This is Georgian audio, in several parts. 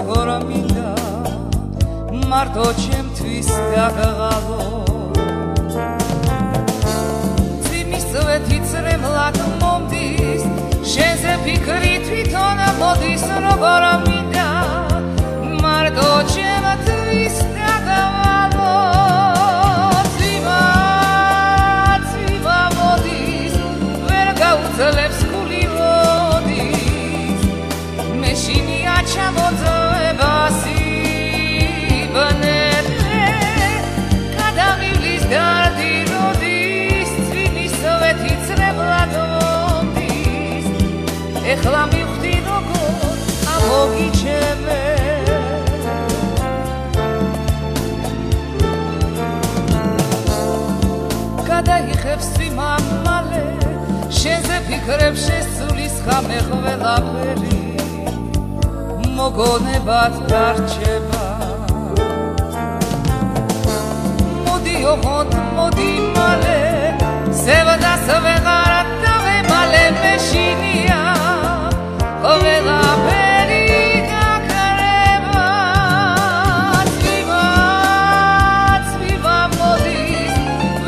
როგორ მინდა მარტო ჩემთვის გაგაღალო წვიმის წვეთი წრემლად მომდის შენზე ფიქრი თვითონ მოდის როგორ მინდა მარტო ჩემთვის გაგაღალო წვიმა მოდის ვერ გაუძლებს გული მოდის მეშინია ჩამოწევა სიბნელე გადამივლის გარდი როდის წვიმის წვეთი წრებლად მომდის ეხლა მივხვდი როგორ ამოგიჩემე გადაიხებს წვიმა მალე შენზე ფიქრებს შესულის ხამე ყველაფერი მოგონებად დარჩება მოდი ოღონდ მოდი მალე სევდას ვეღარ დავემალე მეშინია ყველაფერი გაქრება წვიმა მოდის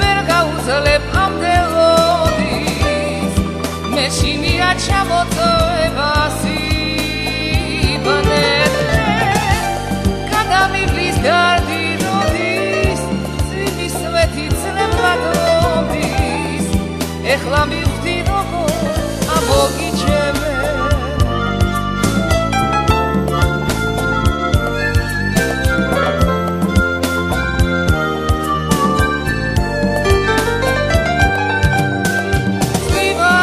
ვერ გაუძლებ ამდელოდის მეშინია ჩამოწევა გარდი როდის წვიმის წვეთი წრებლად მომდის ეხლა მივხვდი როგორ ამოგიჩემე წვიმა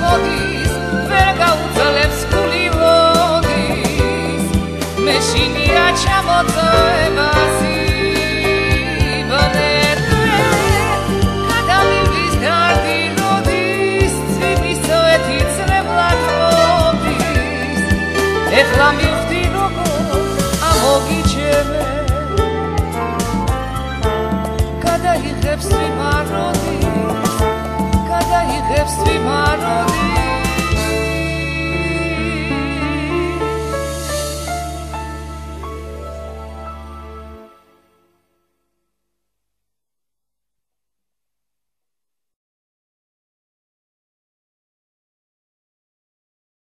მოდის ვერ გაუძლებს გული მოდის მეშინია ჩამოწევა სიბნელე გადამივლის გარდი როდის წვიმის წვეთი წრებლად მომდის ეხლა მივხვდი როგორ ამოგიჩემე გადაიღებს წვიმა როდის